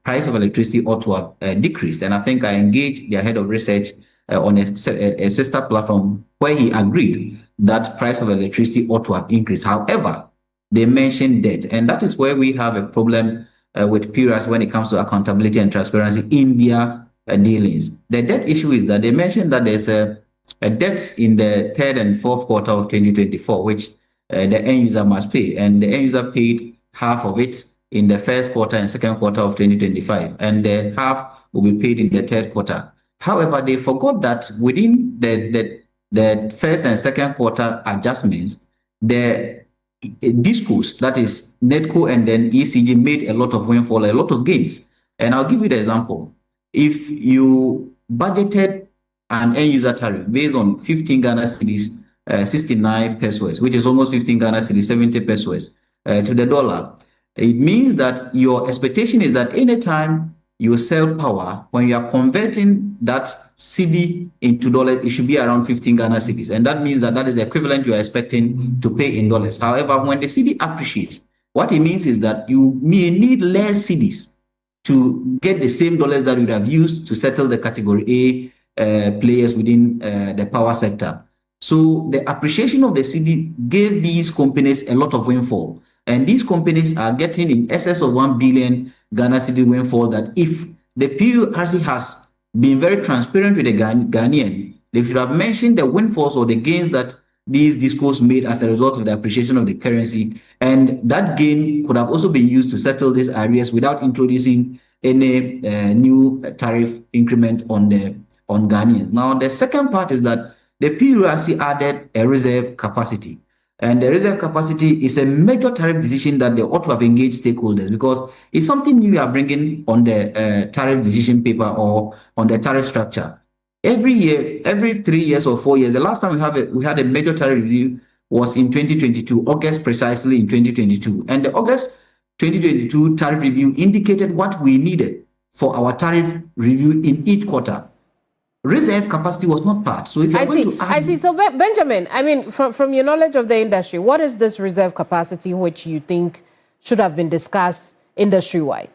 price of electricity ought to have decreased. And I think I engaged their head of research on a sister platform where he agreed that price of electricity ought to have increased. However, they mentioned debt, and that is where we have a problem with PRAS when it comes to accountability and transparency in their dealings. The debt issue is that they mentioned that there's a debt in the third and fourth quarter of 2024, which the end user must pay, and the end user paid half of it in the first quarter and second quarter of 2025, and the half will be paid in the third quarter. However, they forgot that within the first and second quarter adjustments, the discos, that is NETCO and then ECG, made a lot of windfall, a lot of gains. And I'll give you the example. If you budgeted an end user tariff based on 15 Ghana cedis, 69 pesos, which is almost 15 Ghana cedis, 70 pesos to the dollar, it means that your expectation is that anytime you sell power, when you are converting that cedi into dollars, it should be around 15 Ghana cedis. And that means that that is the equivalent you are expecting to pay in dollars. However, when the cedi appreciates, what it means is that you may need less cedis to get the same dollars that you would have used to settle the category A players within the power sector. So the appreciation of the cedi gave these companies a lot of windfall. And these companies are getting in excess of 1 billion Ghana cedi windfall that if the PURC has been very transparent with the Ghanaian, they should have mentioned the windfalls or the gains that these discos made as a result of the appreciation of the currency. And that gain could have also been used to settle these areas without introducing any new tariff increment on Ghanaians. Now, the second part is that the PURC added a reserve capacity. And the reserve capacity is a major tariff decision that they ought to have engaged stakeholders, because it's something new you are bringing on the tariff decision paper or on the tariff structure. Every year, every 3 years or 4 years, the last time we had a major tariff review was in 2022, August precisely in 2022. And the August 2022 tariff review indicated what we needed for our tariff review in each quarter. Reserve capacity was not part. So if you're going to add... I see. So Benjamin, I mean, from your knowledge of the industry, what is this reserve capacity which you think should have been discussed industry-wide?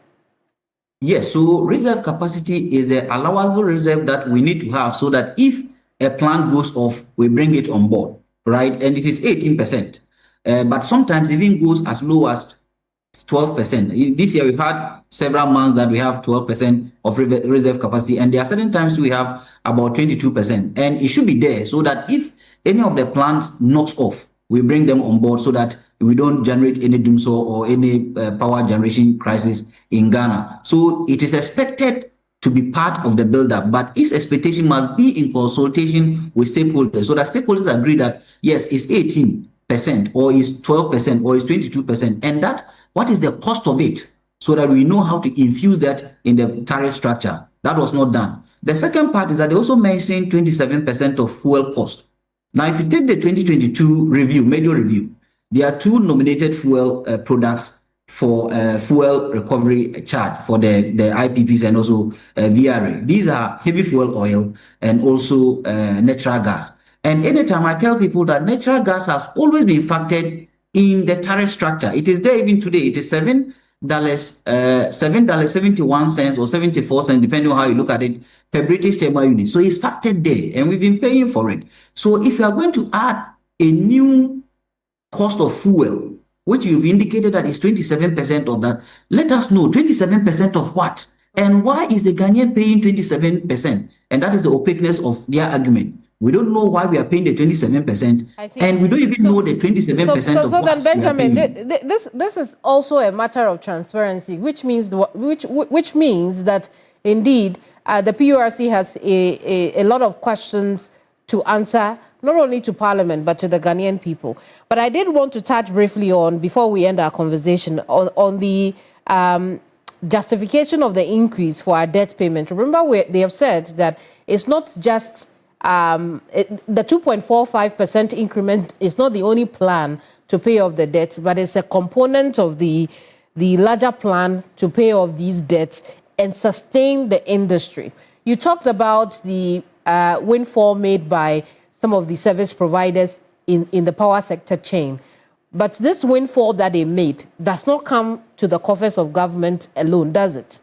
Yes, so reserve capacity is the allowable reserve that we need to have so that if a plant goes off, we bring it on board, right? And it is 18%. But sometimes it even goes as low as 12%. This year we've had several months that we have 12% of reserve capacity, and there are certain times we have about 22%, and it should be there so that if any of the plants knocks off, we bring them on board so that we don't generate any doomsday or any power generation crisis in Ghana. So it is expected to be part of the build-up, but its expectation must be in consultation with stakeholders so that stakeholders agree that yes, it's 18% or it's 12% or it's 22%, and that what is the cost of it so that we know how to infuse that in the tariff structure. That was not done. The second part is that they also mentioned 27% of fuel cost. Now, if you take the 2022 review, major review, there are two nominated fuel products for fuel recovery charge for the IPPs and also VRA. These are heavy fuel oil and also natural gas. And anytime I tell people that natural gas has always been factored in the tariff structure, it is there even today. It is $7.71 or 74 cents, depending on how you look at it, per British thermal unit. So it's factored there, and we've been paying for it. So if you are going to add a new cost of fuel, which you've indicated that is 27% of that, let us know 27% of what, and why is the Ghanaian paying 27%? And that is the opaqueness of their argument. We don't know why we are paying the 27%, and we don't even know the 27% of so what then, Benjamin, we are paying. this is also a matter of transparency, which means that indeed the PURC has a lot of questions to answer, not only to Parliament but to the Ghanaian people. But I did want to touch briefly on, before we end our conversation, on the justification of the increase for our debt payment. Remember, they have said that it's not just the 2.45% increment is not the only plan to pay off the debts, but it's a component of the larger plan to pay off these debts. and sustain the industry. You talked about the windfall made by some of the service providers in the power sector chain. But this windfall that they made does not come to the coffers of government alone, does it?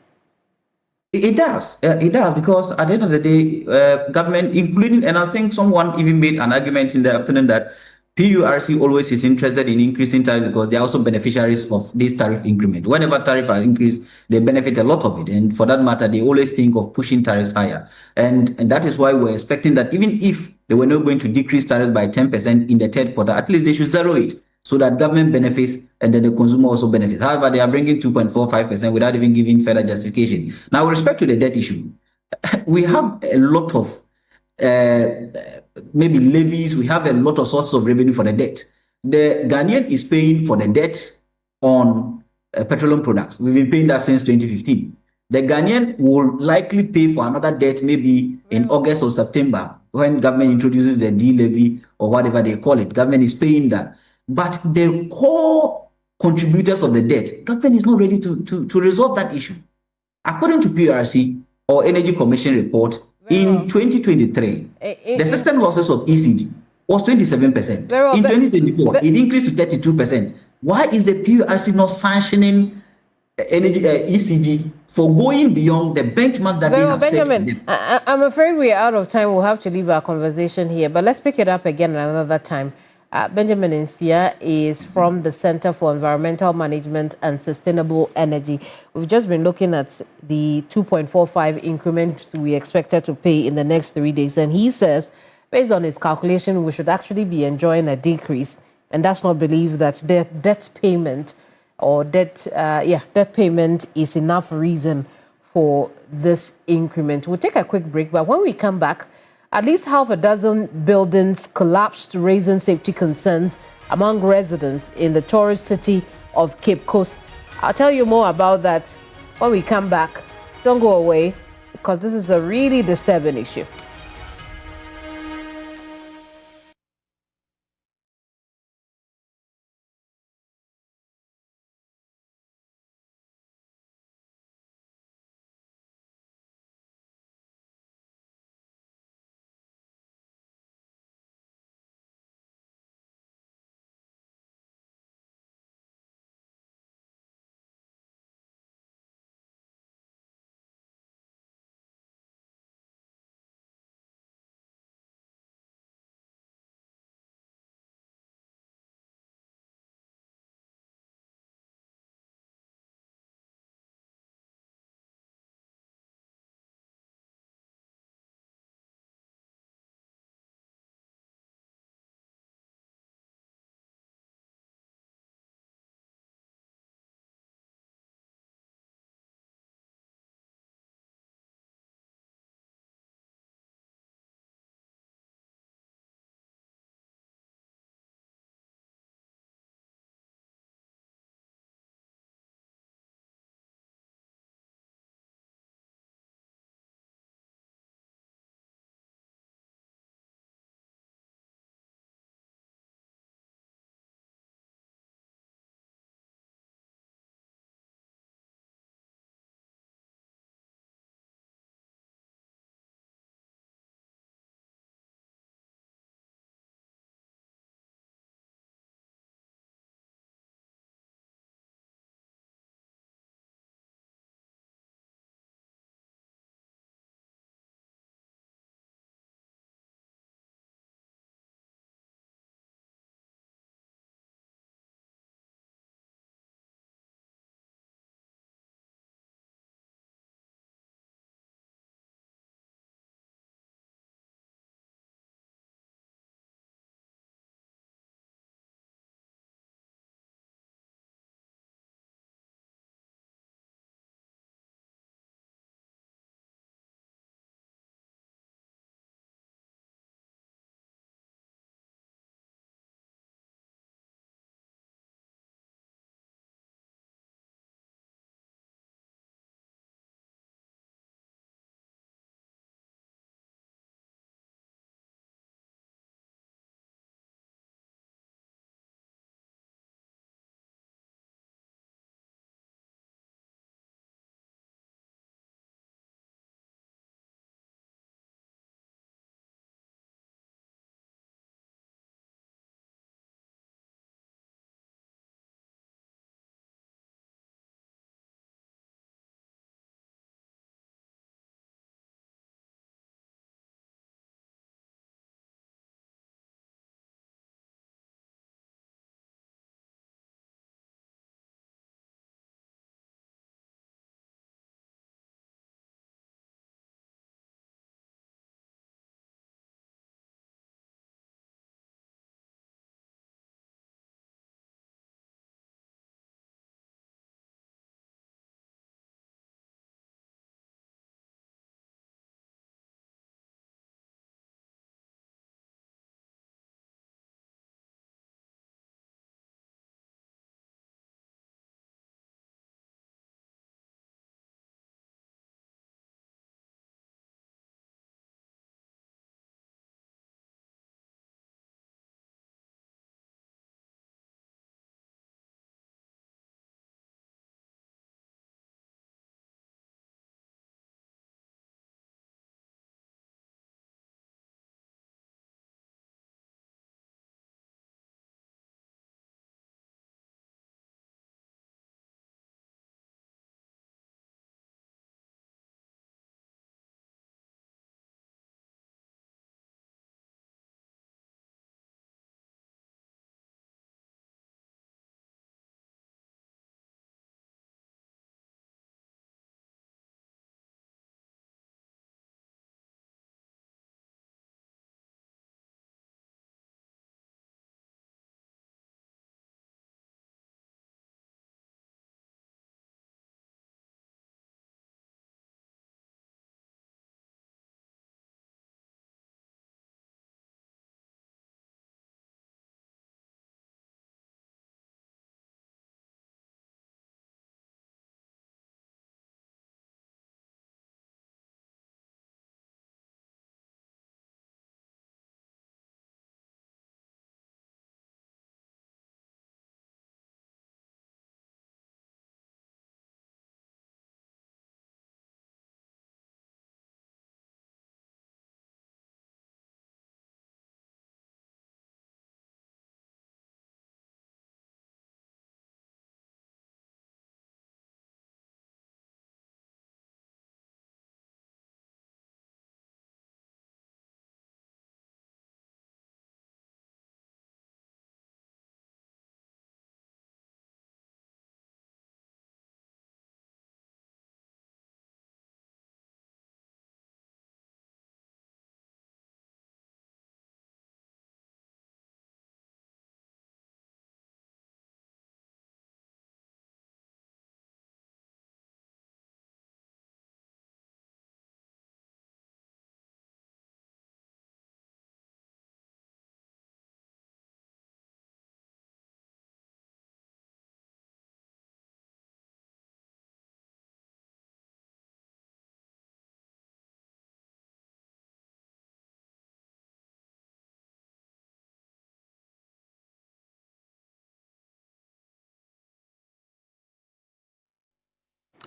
It does. It does, because at the end of the day, government, including, and I think someone even made an argument in the afternoon that PURC always is interested in increasing tariff because they are also beneficiaries of this tariff increment. Whenever tariff are increased, they benefit a lot of it. And for that matter, they always think of pushing tariffs higher. And that is why we're expecting that even if they were not going to decrease tariffs by 10% in the third quarter, at least they should zero it, so that government benefits and then the consumer also benefits. However, they are bringing 2.45% without even giving further justification. Now, with respect to the debt issue, we have a lot of maybe levies, we have a lot of sources of revenue for the debt. The Ghanaian is paying for the debt on petroleum products. We've been paying that since 2015. The Ghanaian will likely pay for another debt maybe in August or September when government introduces the D levy or whatever they call it. Government is paying that. But the core contributors of the debt, government is not ready to resolve that issue. According to PRC or Energy Commission report, in 2023, the system losses of ECG was 27%. In 2024, it increased to 32%. Why is the PRC not sanctioning energy ECG for going beyond the benchmark that they have Benjamin, set for them? I'm afraid we are out of time. We'll have to leave our conversation here, but let's pick it up again another time. Benjamin Nsia is from the Center for Environmental Management and Sustainable Energy. We've just been looking at the 2.45 increments we expected to pay in the next 3 days. And he says, based on his calculation, we should actually be enjoying a decrease, and does not believe that the debt payment or debt payment is enough reason for this increment. We'll take a quick break, but when we come back, at least half a dozen buildings collapsed, raising safety concerns among residents in the tourist city of Cape Coast. I'll tell you more about that when we come back. Don't go away, because this is a really disturbing issue.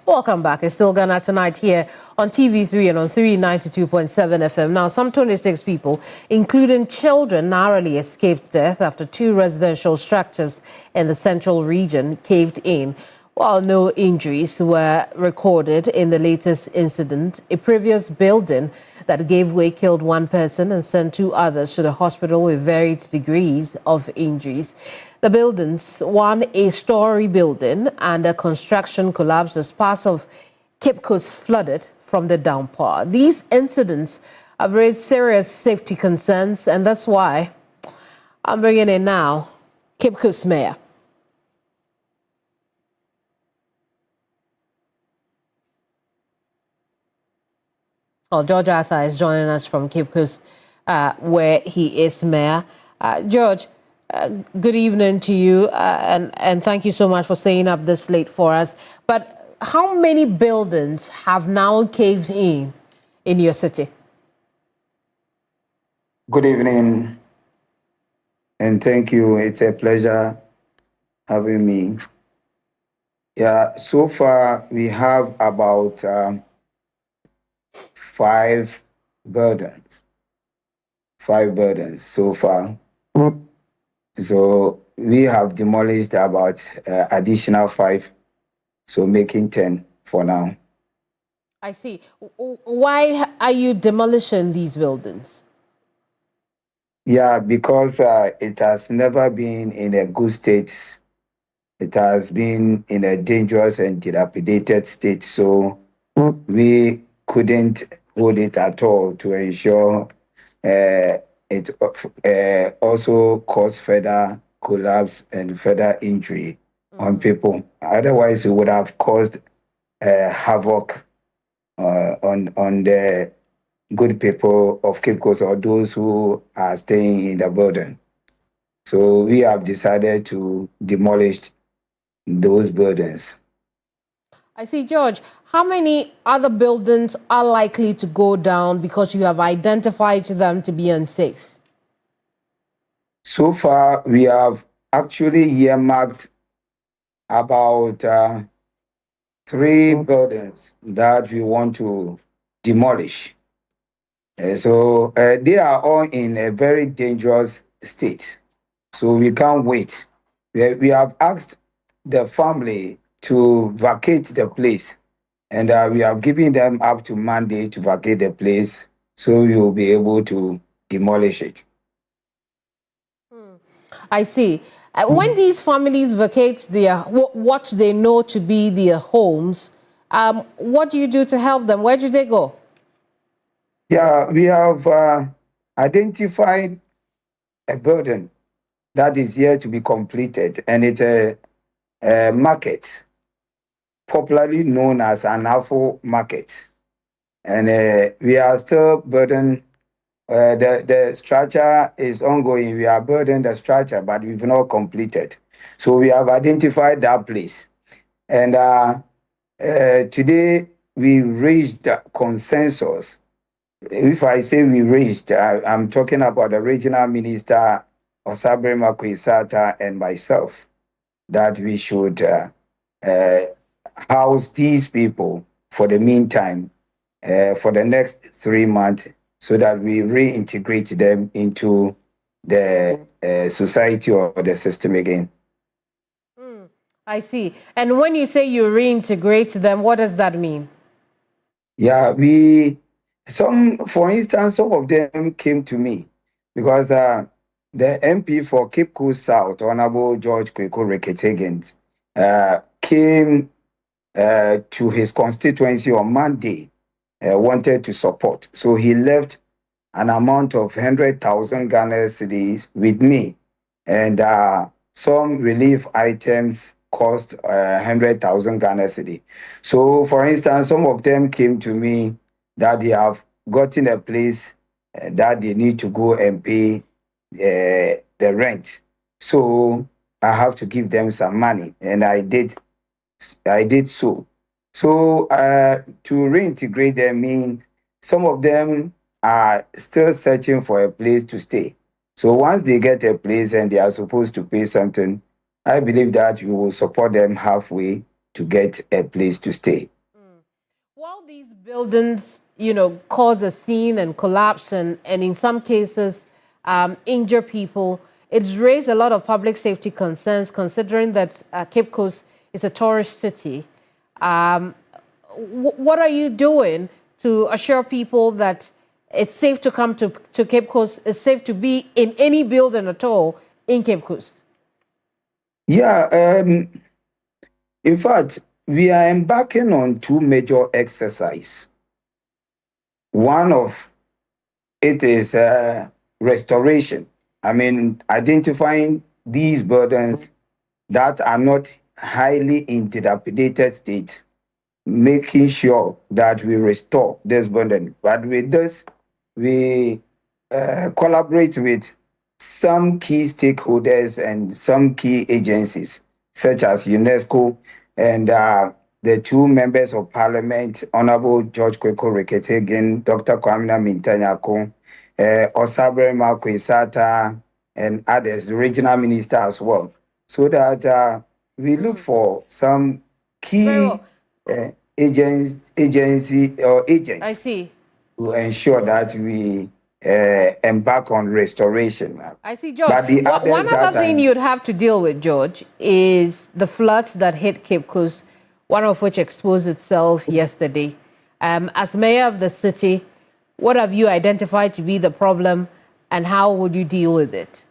Welcome back. It's still Ghana Tonight here on TV3 and on 392.7 FM. Now, some 26 people, including children, narrowly escaped death after 2 residential structures in the central region caved in. While no injuries were recorded in the latest incident, a previous building that gave way killed 1 person and sent 2 others to the hospital with varied degrees of injuries. The buildings, one a-story building and a construction collapsed as parts of Cape Coast flooded from the downpour. These incidents have raised serious safety concerns, and that's why I'm bringing in now Cape Coast Mayor. Well, George Arthur is joining us from Cape Coast, where he is mayor. George, good evening to you, and thank you so much for staying up this late for us. But how many buildings have now caved in your city? Good evening, and thank you. It's a pleasure having me. Yeah, so far we have about 5 buildings. 5 buildings so far. So we have demolished about additional 5, so making 10 for now. I see. Why are you demolishing these buildings? Yeah, because it has never been in a good state. It has been in a dangerous and dilapidated state. So we couldn't hold it at all to ensure it also caused further collapse and further injury on people. Otherwise, it would have caused havoc on the good people of Cape Coast or those who are staying in the building. So we have decided to demolish those buildings. I see, George. How many other buildings are likely to go down because you have identified them to be unsafe? So far, we have actually earmarked about 3 buildings that we want to demolish. So they are all in a very dangerous state. So we can't wait. We have asked the family to vacate the place, and we have given them up to Monday to vacate the place, so we will be able to demolish it. I see. When these families vacate what they know to be their homes, what do you do to help them? Where do they go? Yeah, we have identified a building that is yet to be completed, and it's a market, popularly known as an Afro market. And we are still building, the structure is ongoing. We are building the structure, but we've not completed. So we have identified that place. And today we reached consensus. If I say we reached, I'm talking about the regional minister, Osabre Makwesata, and myself, that we should house these people for the meantime, for the next 3 months, so that we reintegrate them into the society or the system again. I see. And when you say you reintegrate them, what does that mean? Yeah, for instance, some of them came to me because the MP for Cape Coast South, Honorable George Kweko Reketegans, came to his constituency on Monday, wanted to support. So he left an amount of 100,000 Ghana cedis with me, and some relief items cost 100,000 Ghana cedi. So, for instance, some of them came to me that they have gotten a place that they need to go and pay the rent. So I have to give them some money, and I did so. So to reintegrate them means some of them are still searching for a place to stay. So once they get a place and they are supposed to pay something, I believe that we will support them halfway to get a place to stay. these buildings, cause a scene and collapse and in some cases injure people, it's raised a lot of public safety concerns considering that Cape Coast is a tourist city. What are you doing to assure people that it's safe to come to Cape Coast, it's safe to be in any building at all in Cape Coast? Yeah, in fact, we are embarking on two major exercises. One of it is restoration. I mean, identifying these buildings that are not highly in dilapidated state, making sure that we restore this building. But with this, we collaborate with some key stakeholders and some key agencies, such as UNESCO and the two members of parliament, Honorable George Kweko Reketegen, Dr. Kwamina Mintanyako, Osabre Marco and others, the regional minister as well, so that we look for some key agency or agents. I see. To ensure that we embark on restoration. I see, George. But One other thing you'd have to deal with, George, is the floods that hit Cape Coast, one of which exposed itself yesterday. As mayor of the city, what have you identified to be the problem and how would you deal with it?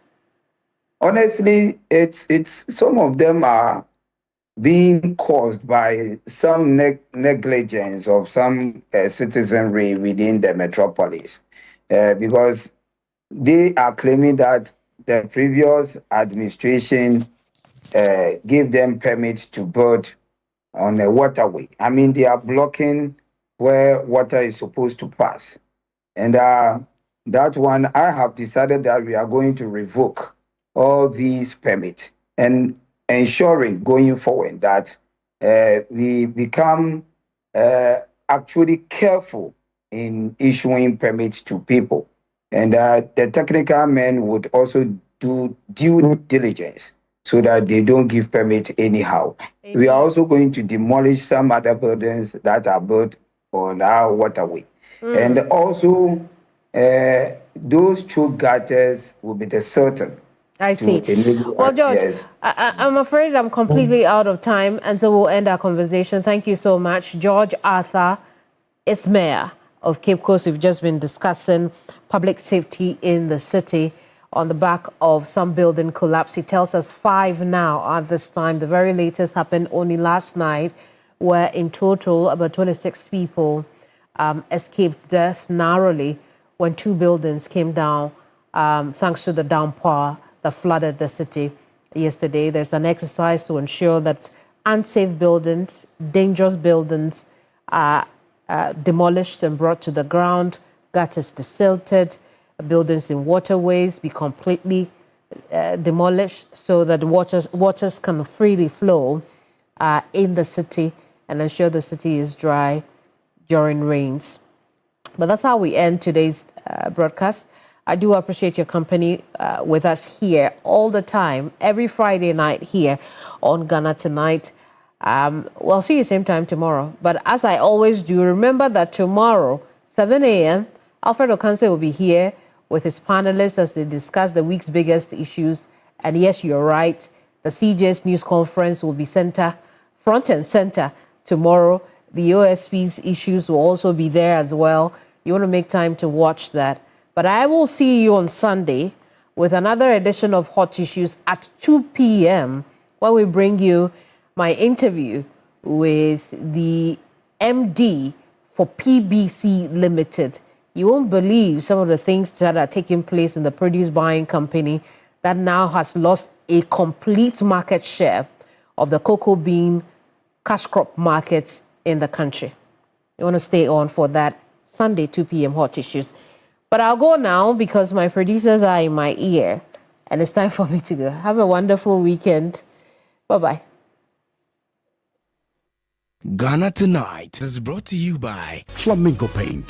Honestly, it's some of them are being caused by some negligence of some citizenry within the metropolis, because they are claiming that the previous administration gave them permit to build on a waterway. I mean, they are blocking where water is supposed to pass. And that one, I have decided that we are going to revoke all these permits and ensuring going forward that we become actually careful in issuing permits to people. And the technical men would also do due diligence so that they don't give permit anyhow. Amen. We are also going to demolish some other buildings that are built on our waterway. And also, those choke gutters will be the certain. I see. Well, George, yes. I'm afraid I'm completely out of time, and so we'll end our conversation. Thank you so much. George Arthur is mayor of Cape Coast. We've just been discussing public safety in the city on the back of some building collapse. He tells us 5 now at this time. The very latest happened only last night, where in total about 26 people escaped death narrowly when 2 buildings came down thanks to the downpour that flooded the city yesterday. There's an exercise to ensure that unsafe buildings, dangerous buildings are demolished and brought to the ground, gutters desilted, buildings in waterways be completely demolished so that waters can freely flow in the city and ensure the city is dry during rains. But that's how we end today's broadcast. I do appreciate your company with us here all the time, every Friday night here on Ghana Tonight. We'll see you same time tomorrow. But as I always do, remember that tomorrow, 7 a.m., Alfred Okanse will be here with his panelists as they discuss the week's biggest issues. And yes, you're right, the CJS News Conference will be front and center tomorrow. The OSP's issues will also be there as well. You want to make time to watch that. But I will see you on Sunday with another edition of Hot Issues at 2 p.m. when we bring you my interview with the MD for PBC Limited. You won't believe some of the things that are taking place in the produce buying company that now has lost a complete market share of the cocoa bean cash crop markets in the country. You want to stay on for that Sunday, 2 p.m. Hot Issues. But I'll go now because my producers are in my ear and it's time for me to go. Have a wonderful weekend. Bye-bye. Ghana Tonight is brought to you by Flamingo Paint.